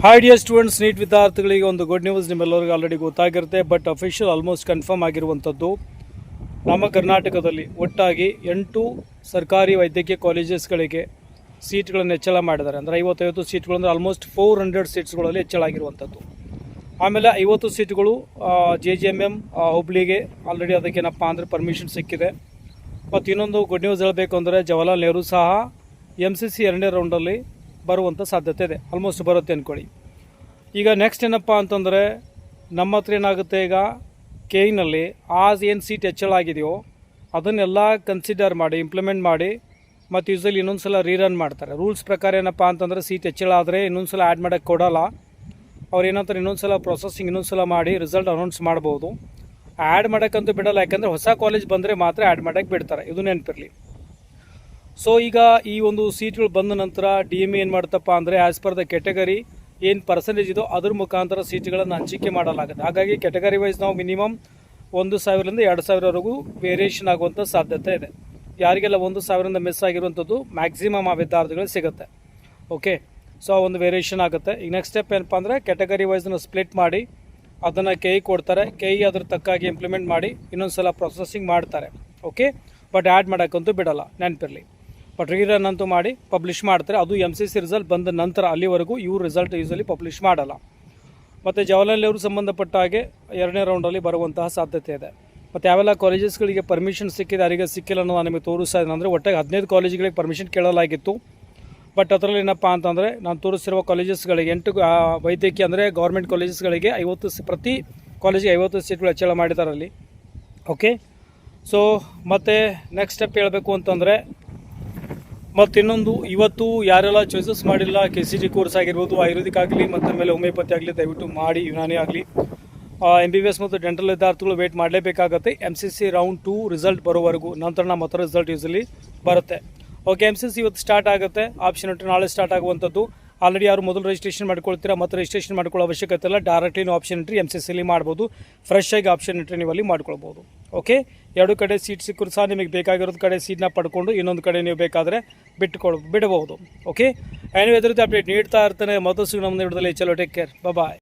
Hi dear students, NEET ವಿದ್ಯಾರ್ಥಿಗಳಿಗೆ ಒಂದು good news ನಿಮ್ಮೆಲ್ಲರಿಗೂ ಆಲ್ರೆಡಿ ಗೊತ್ತಾಗಿರುತ್ತೆ. ಬಟ್ ಅಫಿಷಿಯಲ್ ಆಲ್ಮೋಸ್ಟ್ ಕನ್ಫರ್ಮ್ ಆಗಿರುವಂಥದ್ದು, ನಮ್ಮ ಕರ್ನಾಟಕದಲ್ಲಿ ಒಟ್ಟಾಗಿ 8 ಸರ್ಕಾರಿ ವೈದ್ಯಕೀಯ ಕಾಲೇಜಸ್ಗಳಿಗೆ ಸೀಟ್ಗಳನ್ನು ಹೆಚ್ಚಳ ಮಾಡಿದ್ದಾರೆ. ಅಂದರೆ 50 ಸೀಟ್ಗಳು ಅಂದರೆ ಆಲ್ಮೋಸ್ಟ್ 400 ಸೀಟ್ಸ್ಗಳಲ್ಲಿ ಹೆಚ್ಚಳ ಆಗಿರುವಂಥದ್ದು. ಆಮೇಲೆ 50 ಸೀಟ್ಗಳು JJMM ಹುಬ್ಳಿಗೆ ಆಲ್ರೆಡಿ ಅದಕ್ಕೇನಪ್ಪ ಅಂದರೆ ಪರ್ಮಿಷನ್ ಸಿಕ್ಕಿದೆ. ಮತ್ತು ಇನ್ನೊಂದು ಗುಡ್ ನ್ಯೂಸ್ ಹೇಳಬೇಕು ಅಂದರೆ ಜವಾಹರ್ಲಾಲ್ ನೆಹರು ಸಹ MCC 2ನೇ ರೌಂಡಲ್ಲಿ ಬರುವಂಥ ಸಾಧ್ಯತೆ ಇದೆ. ಆಲ್ಮೋಸ್ಟ್ ಬರುತ್ತೆ ಅಂದ್ಕೊಳ್ಳಿ. ಈಗ ನೆಕ್ಸ್ಟ್ ಏನಪ್ಪ ಅಂತಂದರೆ ನಮ್ಮ ಹತ್ರ ಏನಾಗುತ್ತೆ, ಈಗ KEನಲ್ಲಿ ಏನು ಸೀಟ್ ಹೆಚ್ಚಳ ಆಗಿದೆಯೋ ಅದನ್ನೆಲ್ಲ ಕನ್ಸಿಡರ್ ಮಾಡಿ ಇಂಪ್ಲಿಮೆಂಟ್ ಮಾಡಿ ಮತ್ತು ಯೂಸಲಿ ಇನ್ನೊಂದು ಸಲ ರೀರನ್ ಮಾಡ್ತಾರೆ. ರೂಲ್ಸ್ ಪ್ರಕಾರ ಏನಪ್ಪ ಅಂತಂದರೆ ಸೀಟ್ ಹೆಚ್ಚಳ ಆದರೆ ಇನ್ನೊಂದು ಸಲ ಆ್ಯಡ್ ಮಾಡೋಕ್ಕೆ ಕೊಡೋಲ್ಲ. ಅವ್ರು ಏನಂತಾರೆ, ಇನ್ನೊಂದು ಸಲ ಪ್ರೊಸೆಸಿಂಗ್ ಇನ್ನೊಂದು ಸಲ ಮಾಡಿ ರಿಸಲ್ಟ್ ಅನೌನ್ಸ್ ಮಾಡ್ಬೋದು. ಆ್ಯಡ್ ಮಾಡೋಕ್ಕಂತೂ ಬಿಡೋಲ್ಲ, ಯಾಕಂದರೆ ಹೊಸ ಕಾಲೇಜ್ ಬಂದರೆ ಮಾತ್ರ ಆ್ಯಡ್ ಮಾಡೋಕ್ಕೆ ಬಿಡ್ತಾರೆ, ಇದು ನೆನಪಿರಲಿ. ಸೊ ಈಗ ಈ ಒಂದು ಸೀಟ್ಗಳು ಬಂದ ನಂತರ DME ಏನು ಮಾಡ್ತಪ್ಪ ಅಂದರೆ ಆ್ಯಸ್ ಪರ್ ದ ಕೆಟಗರಿ ಏನು ಪರ್ಸೆಂಟೇಜ್ ಇದೋ ಅದ್ರ ಮುಖಾಂತರ ಸೀಟ್ಗಳನ್ನು ಹಂಚಿಕೆ ಮಾಡಲಾಗುತ್ತೆ. ಹಾಗಾಗಿ ಕೆಟಗರಿ ವೈಸ್ ನಾವು ಮಿನಿಮಮ್ 1,000ರಿಂದ 2,000ವರೆಗೂ ವೇರಿಯೇಷನ್ ಆಗುವಂಥ ಸಾಧ್ಯತೆ ಇದೆ. ಯಾರಿಗೆಲ್ಲ 1,000ರಿಂದ ಮಿಸ್ ಆಗಿರುವಂಥದ್ದು ಮ್ಯಾಕ್ಸಿಮಮ್ ಆ ವಿದ್ಯಾರ್ಥಿಗಳಿಗೆ ಸಿಗುತ್ತೆ. ಓಕೆ, ಸೊ ಒಂದು ವೇರಿಯೇಷನ್ ಆಗುತ್ತೆ. ಈಗ ನೆಕ್ಸ್ಟ್ ಸ್ಟೆಪ್ ಏನಪ್ಪ ಅಂದರೆ ಕೆಟಗರಿ ವೈಸ್ನ ಸ್ಪ್ಲಿಟ್ ಮಾಡಿ ಅದನ್ನು KE ಕೊಡ್ತಾರೆ. KE ಅದ್ರ ತಕ್ಕಾಗಿ ಇಂಪ್ಲಿಮೆಂಟ್ ಮಾಡಿ ಇನ್ನೊಂದು ಸಲ ಪ್ರೊಸೆಸಿಂಗ್ ಮಾಡ್ತಾರೆ. ಓಕೆ, ಬಟ್ ಆ್ಯಡ್ ಮಾಡೋಕ್ಕಂತೂ ಬಿಡೋಲ್ಲ, ನೆನಪಿರಲಿ. ಬಟ್ ರೀರನ್ ಅಂತೂ ಮಾಡಿ ಪಬ್ಲಿಷ್ ಮಾಡ್ತಾರೆ. ಅದು MCC ರಿಸಲ್ಟ್ ಬಂದ ನಂತರ, ಅಲ್ಲಿವರೆಗೂ ಇವ್ರು ರಿಸಲ್ಟ್ ಯೂಸಲಿ ಪಬ್ಲಿಷ್ ಮಾಡಲ್ಲ. ಮತ್ತು ಜವಾಹರ್ಲಾಲ್ ನೆಹರು ಸಂಬಂಧಪಟ್ಟ ಹಾಗೆ 2ನೇ ರೌಂಡಲ್ಲಿ ಬರುವಂತಹ ಸಾಧ್ಯತೆ ಇದೆ. ಮತ್ತು ಯಾವೆಲ್ಲ ಕಾಲೇಜಸ್ಗಳಿಗೆ ಪರ್ಮಿಷನ್ ಸಿಕ್ಕಿದೆ, ಯಾರಿಗೆ ಸಿಕ್ಕಿಲ್ಲ ಅನ್ನೋದು ನಾನು ನಿಮಗೆ ತೋರಿಸ್ತಾ ಇದ್ದೀನಿ. ಅಂದರೆ ಒಟ್ಟಾಗಿ 15 ಕಾಲೇಜುಗಳಿಗೆ ಪರ್ಮಿಷನ್ ಕೇಳಲಾಗಿತ್ತು. ಬಟ್ ಅದರಲ್ಲಿ ಏನಪ್ಪ ಅಂತಂದರೆ ನಾನು ತೋರಿಸಿರುವ ಕಾಲೇಜಸ್ಗಳಿಗೆ 8 ವೈದ್ಯಕೀಯ ಅಂದರೆ ಗೌರ್ಮೆಂಟ್ ಕಾಲೇಜಸ್ಗಳಿಗೆ 50 ಪ್ರತಿ ಕಾಲೇಜಿಗೆ 50 ಸೀಟ್ಗಳು ಹೆಚ್ಚಳ ಮಾಡಿದಾರಲ್ಲಿ. ಓಕೆ, ಸೊ ಮತ್ತು ನೆಕ್ಸ್ಟ್ ಸ್ಟೆಪ್ ಹೇಳಬೇಕು ಅಂತಂದರೆ, ಮತ್ತು ಇನ್ನೊಂದು ಇವತ್ತು ಯಾರೆಲ್ಲ ಚಾಯ್ಸಸ್ ಮಾಡಿಲ್ಲ KCG ಕೋರ್ಸ್ ಆಗಿರ್ಬೋದು, ಆಯುರ್ವೇದಿಕ್ ಆಗಲಿ ಮತ್ತು ಆಮೇಲೆ ಹೋಮಿಯೋಪತಿ ಆಗಲಿ ದಯವಿಟ್ಟು ಮಾಡಿ, ಯುನಾನಿ ಆಗಲಿ MBBS ಮತ್ತು ಡೆಂಟಲ್ ವಿದ್ಯಾರ್ಥಿಗಳು ವೇಟ್ ಮಾಡಲೇಬೇಕಾಗತ್ತೆ. MCC ರೌಂಡ್ 2 ರಿಸಲ್ಟ್ ಬರೋವರೆಗೂ. ನಂತರ ನಮ್ಮ ಹತ್ರ ರಿಸಲ್ಟ್ ಯೂಸಲಿ ಬರುತ್ತೆ. ಓಕೆ, MCC ಇವತ್ತು ಸ್ಟಾರ್ಟ್ ಆಗುತ್ತೆ. ಆಪ್ಷನ್ ಉಂಟು, ನಾಳೆ ಸ್ಟಾರ್ಟ್ ಆಗುವಂಥದ್ದು. ಆಲ್ರೆಡಿ ಯಾರು ಮೊದಲು ರಿಜಿಸ್ಟ್ರೇಷನ್ ಮಾಡ್ಕೊಳ್ತೀರಾ ಮತ್ತು ರಿಜಿಸ್ಟ್ರೇಷನ್ ಮಾಡ್ಕೊಳ್ಳೋ ಅವಶ್ಯಕತೆ ಇಲ್ಲ. ಡೈರೆಕ್ಟ್ಲಿ ನೀವು ಆಪ್ಷನ್ ಎಂಟ್ರಿ MCCಲಿ ಮಾಡ್ಬೋದು. ಫ್ರೆಶ್ ಆಗಿ ಆಪ್ಷನ್ ಎಂಟ್ರಿ ನೀವು ಅಲ್ಲಿ ಮಾಡ್ಕೊಳ್ಬೋದು. ಓಕೆ, 2 ಕಡೆ ಸೀಟ್ ಸಿಕ್ಕರು ಸಹ ನಿಮಗೆ ಬೇಕಾಗಿರೋದು ಕಡೆ ಸೀಟ್ನ ಪಡ್ಕೊಂಡು ಇನ್ನೊಂದು ಕಡೆ ನೀವು ಬೇಕಾದರೆ ಬಿಡಬಹುದು. ಓಕೆ, ಎನಿವೆ ಇದರದ್ದು ಅಪ್ಡೇಟ್ ನೀಡ್ತಾ ಇರ್ತಾನೆ. ಮತ್ತಷ್ಟು ನಮ್ಮ ವಿಡಿಯೋದಲ್ಲಿ. ಚಲೋ, ಟೇಕ್ ಕೇರ್, ಬಾಯ್.